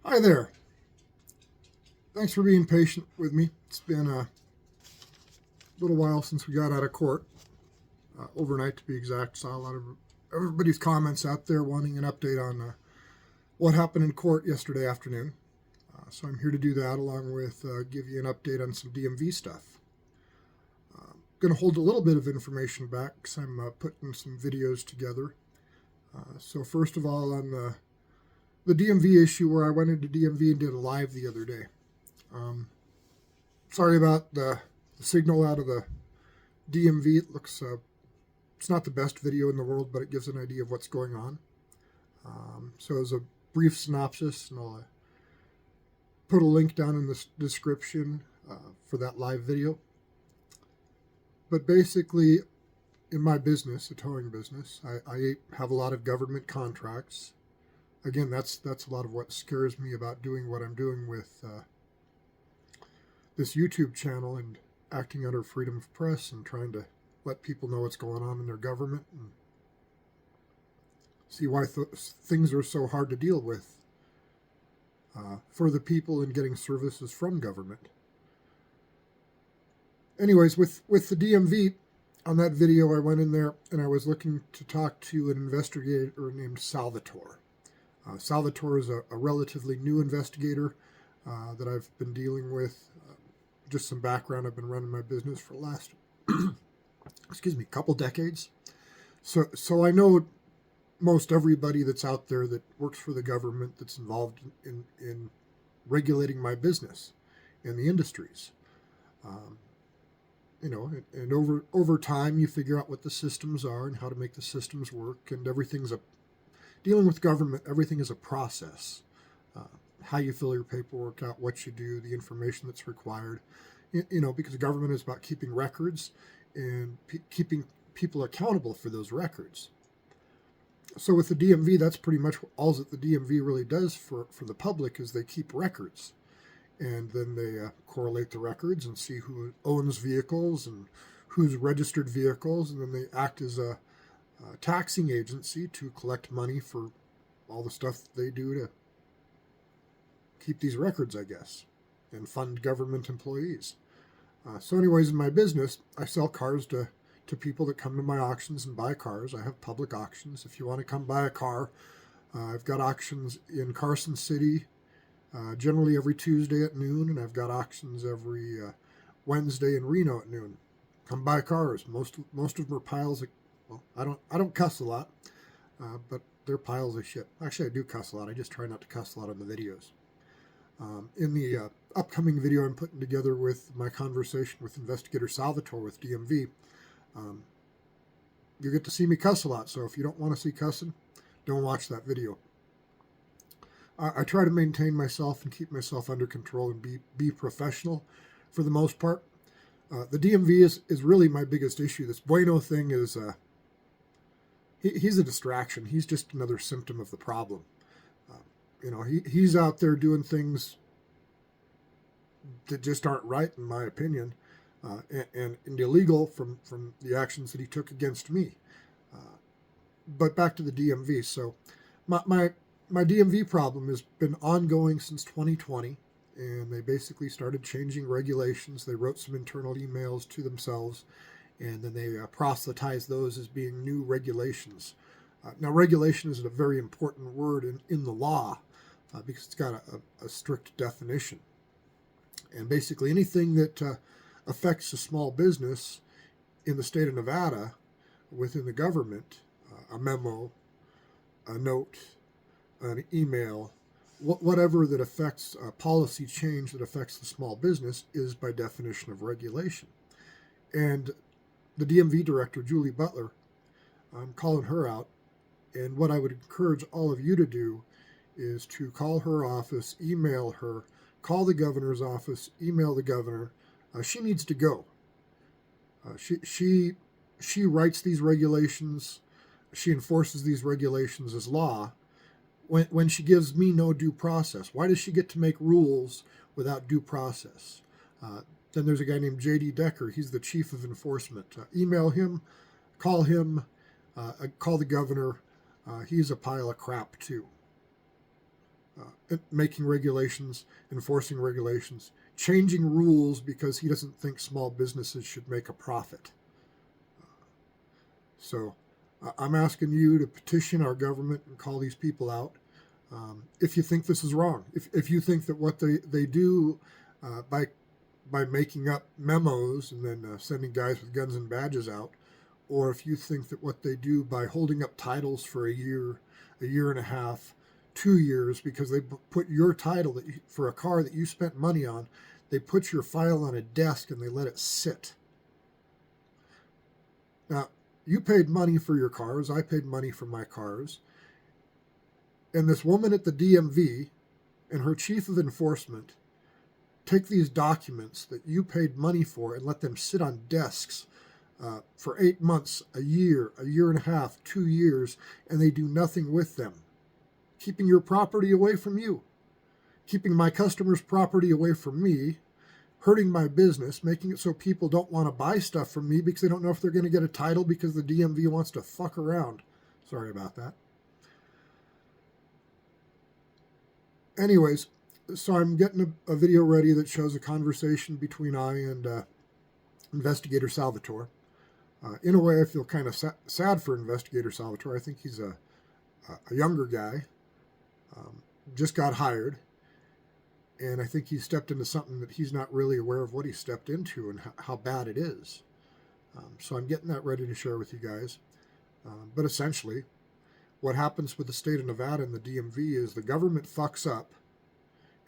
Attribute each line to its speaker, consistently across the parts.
Speaker 1: Hi there. Thanks for being patient with me. It's been a little while since we got out of court, overnight to be exact. Saw a lot of everybody's comments out there wanting an update on what happened in court yesterday afternoon. So I'm here to do that along with give you an update on some DMV stuff. Going to hold a little bit of information back because I'm putting some videos together. So first of all, on the DMV issue where I went into DMV and did a live the other day. Sorry about the signal out of the DMV. It looks, it's not the best video in the world, but it gives an idea of what's going on. So as a brief synopsis, and I'll put a link down in the description for that live video. But basically, in my business, a towing business, I have a lot of government contracts. Again, that's a lot of what scares me about doing what I'm doing with this YouTube channel and acting under freedom of press and trying to let people know what's going on in their government and see why things are so hard to deal with for the people in getting services from government. Anyways, with the DMV, on that video I went in there and I was looking to talk to an investigator named Salvatore. Salvatore is a relatively new investigator that I've been dealing with. Just some background, I've been running my business for the last, couple decades. So I know most everybody that's out there that works for the government that's involved in regulating my business and the industries. And over time you figure out what the systems are and how to make the systems work, and dealing with government, everything is a process. How you fill your paperwork out, what you do, the information that's required, because government is about keeping records and keeping people accountable for those records. So with the DMV, that's pretty much all that the DMV really does for the public is they keep records. And then they correlate the records and see who owns vehicles and who's registered vehicles, and then they act as a taxing agency to collect money for all the stuff that they do to keep these records, I guess, and fund government employees. So anyways, in my business, I sell cars to people that come to my auctions and buy cars. I have public auctions. If you want to come buy a car, I've got auctions in Carson City, generally every Tuesday at noon, and I've got auctions every Wednesday in Reno at noon. Come buy cars. Most of them are piles of, well, I don't cuss a lot, but they're piles of shit. Actually, I do cuss a lot. I just try not to cuss a lot in the videos. In the upcoming video I'm putting together with my conversation with Investigator Salvatore with DMV, you get to see me cuss a lot. So if you don't want to see cussing, don't watch that video. I try to maintain myself and keep myself under control and be professional for the most part. The DMV is really my biggest issue. This Bueno thing is, he's a distraction. He's just another symptom of the problem. He's out there doing things that just aren't right, in my opinion, and illegal from the actions that he took against me. But back to the DMV. So my DMV problem has been ongoing since 2020, and they basically started changing regulations. They wrote some internal emails to themselves, and then they proselytized those as being new regulations. Now, regulation is a very important word in the law because it's got a strict definition. And basically anything that affects a small business in the state of Nevada within the government, a memo, a note, an email, whatever that affects a policy change that affects the small business is by definition of regulation. And the DMV director, Julie Butler, I'm calling her out. And what I would encourage all of you to do is to call her office, email her, call the governor's office, email the governor. She needs to go. She writes these regulations. She enforces these regulations as law when she gives me no due process. Why does she get to make rules without due process? Then there's a guy named J.D. Decker. He's the chief of enforcement. Email him, call the governor. He's a pile of crap too. making regulations, enforcing regulations, changing rules because he doesn't think small businesses should make a profit. So I'm asking you to petition our government and call these people out. If you think this is wrong, if you think that what they do by making up memos and then sending guys with guns and badges out, or if you think that what they do by holding up titles for a year and a half, 2 years, because they put your title for a car that you spent money on, they put your file on a desk and they let it sit. Now, you paid money for your cars, I paid money for my cars, and this woman at the DMV and her chief of enforcement take these documents that you paid money for and let them sit on desks for 8 months, a year and a half, 2 years, and they do nothing with them, keeping your property away from you, keeping my customers' property away from me, hurting my business, making it so people don't want to buy stuff from me because they don't know if they're going to get a title because the DMV wants to fuck around. Sorry about that. Anyways, so I'm getting a video ready that shows a conversation between I and Investigator Salvatore. In a way, I feel kind of sad for Investigator Salvatore. I think he's a younger guy, just got hired, and I think he stepped into something that he's not really aware of what he stepped into and how bad it is. So I'm getting that ready to share with you guys. But essentially, what happens with the state of Nevada and the DMV is the government fucks up,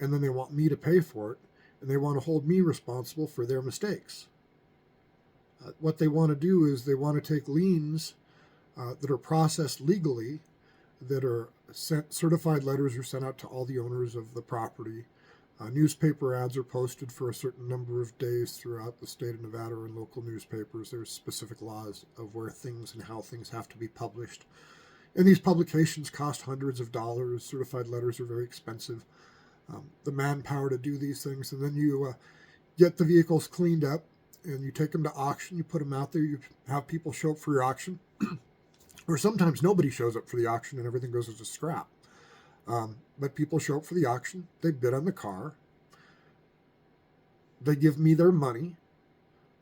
Speaker 1: and then they want me to pay for it, and they want to hold me responsible for their mistakes. What they want to do is they want to take liens that are processed legally, that are certified letters are sent out to all the owners of the property. Newspaper ads are posted for a certain number of days throughout the state of Nevada or in local newspapers. There's specific laws of where things and how things have to be published. And these publications cost hundreds of dollars. Certified letters are very expensive. The manpower to do these things. And then you get the vehicles cleaned up and you take them to auction. You put them out there. You have people show up for your auction. Or sometimes nobody shows up for the auction and everything goes as a scrap. But people show up for the auction. They bid on the car. They give me their money.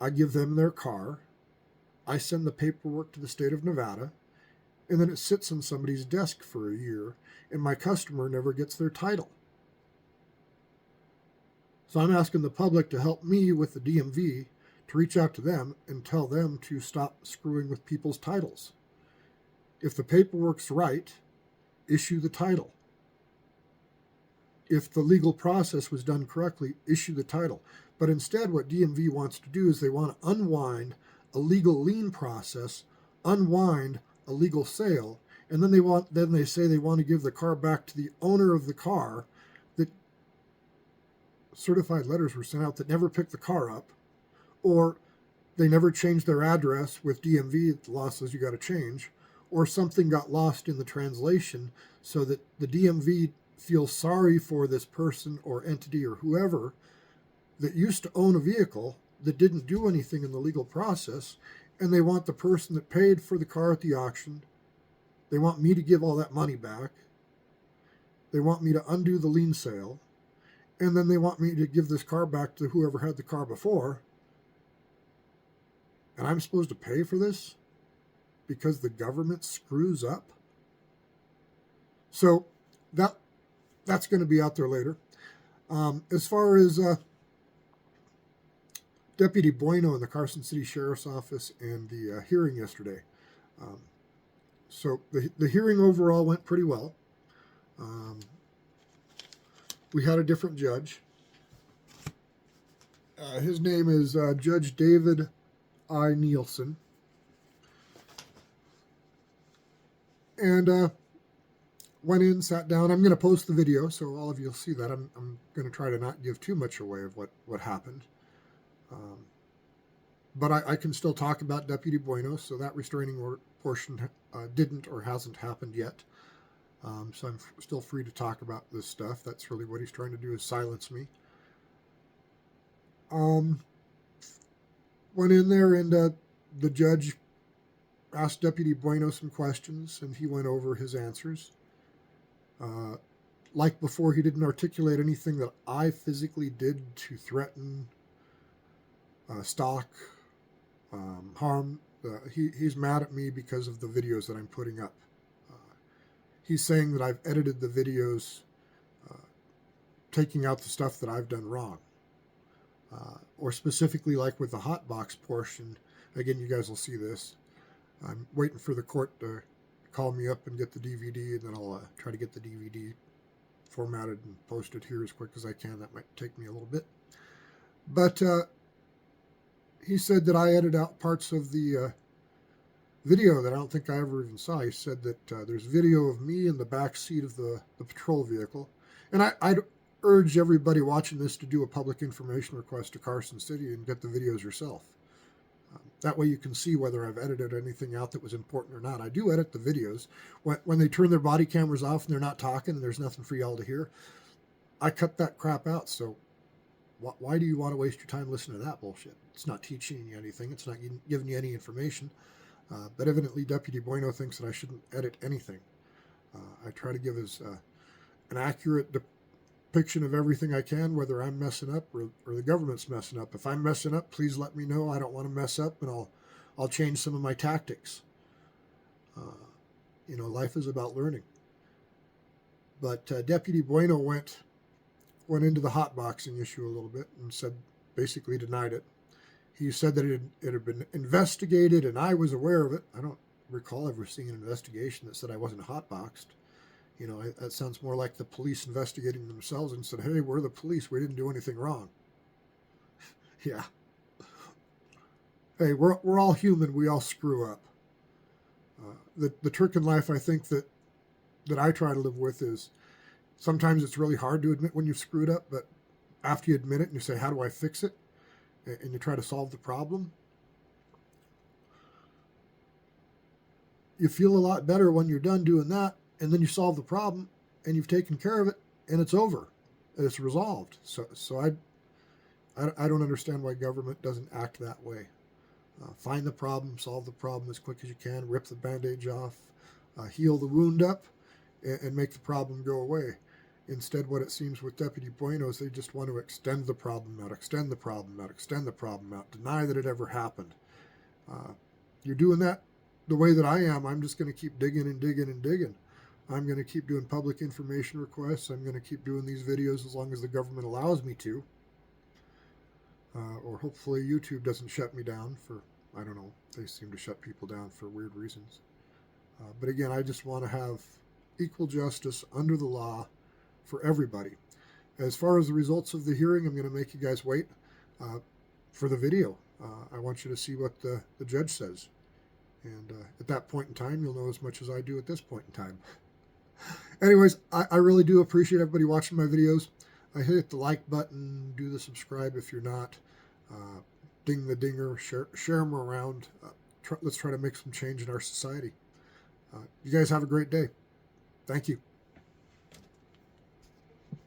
Speaker 1: I give them their car. I send the paperwork to the state of Nevada. And then it sits on somebody's desk for a year. And my customer never gets their title. So I'm asking the public to help me with the DMV to reach out to them and tell them to stop screwing with people's titles. If the paperwork's right, issue the title. If the legal process was done correctly, issue the title. But instead, what DMV wants to do is they want to unwind a legal lien process, unwind a legal sale, and then they say they want to give the car back to the owner of the car. That certified letters were sent out that never picked the car up, or they never changed their address with DMV. The law says you got to change, or something got lost in the translation so that the DMV feels sorry for this person or entity or whoever that used to own a vehicle that didn't do anything in the legal process, and they want the person that paid for the car at the auction, they want me to give all that money back, they want me to undo the lien sale, and then they want me to give this car back to whoever had the car before, and I'm supposed to pay for this because the government screws up? So that's going to be out there later. As far as Deputy Bueno in the Carson City Sheriff's Office and the hearing yesterday. So the hearing overall went pretty well. We had a different judge. His name is Judge David I. Nielsen. And went in, sat down. I'm going to post the video so all of you will see that. I'm going to try to not give too much away of what happened. But I can still talk about Deputy Bueno, so that restraining order portion didn't or hasn't happened yet. So I'm still free to talk about this stuff. That's really what he's trying to do, is silence me. Went in there and the judge asked Deputy Bueno some questions, and he went over his answers. like before, he didn't articulate anything that I physically did to threaten, stalk, harm. He's mad at me because of the videos that I'm putting up. He's saying that I've edited the videos, taking out the stuff that I've done wrong. Or specifically like with the hot box portion. Again, you guys will see this. I'm waiting for the court to call me up and get the DVD, and then I'll try to get the DVD formatted and posted here as quick as I can. That might take me a little bit. But he said that I edited out parts of the video that I don't think I ever even saw. He said that there's video of me in the back seat of the patrol vehicle. And I'd urge everybody watching this to do a public information request to Carson City and get the videos yourself. That way you can see whether I've edited anything out that was important or not. I do edit the videos. When they turn their body cameras off and they're not talking and there's nothing for y'all to hear, I cut that crap out. So why do you want to waste your time listening to that bullshit? It's not teaching you anything. It's not giving you any information. But evidently Deputy Bueno thinks that I shouldn't edit anything. I try to give an accurate depiction of everything I can, whether I'm messing up or the government's messing up. If I'm messing up, please let me know. I don't want to mess up, and I'll change some of my tactics. Life is about learning. But Deputy Bueno went into the hotboxing issue a little bit and basically denied it. He said that it had been investigated and I was aware of it. I don't recall ever seeing an investigation that said I wasn't hotboxed. That sounds more like the police investigating themselves and said, hey, we're the police. We didn't do anything wrong. Yeah. Hey, we're all human. We all screw up. The trick in life, I think, that I try to live with is sometimes it's really hard to admit when you've screwed up, but after you admit it and you say, how do I fix it? And you try to solve the problem, you feel a lot better when you're done doing that, and then you solve the problem, and you've taken care of it, and it's over, and it's resolved. So I don't understand why government doesn't act that way. Find the problem, solve the problem as quick as you can, rip the bandage off, heal the wound up, and make the problem go away. Instead, what it seems with Deputy Bueno is they just want to extend the problem out, extend the problem out, extend the problem out, deny that it ever happened. You're doing that the way that I am. I'm just going to keep digging and digging and digging. I'm going to keep doing public information requests. I'm going to keep doing these videos as long as the government allows me to. Or hopefully YouTube doesn't shut me down for, I don't know, they seem to shut people down for weird reasons. But again, I just want to have equal justice under the law for everybody. As far as the results of the hearing, I'm going to make you guys wait for the video. I want you to see what the judge says. And at that point in time, you'll know as much as I do at this point in time. Anyways, I really do appreciate everybody watching my videos. I hit the like button, do the subscribe if you're not. Ding the dinger, share them around. Let's try to make some change in our society. You guys have a great day. Thank you.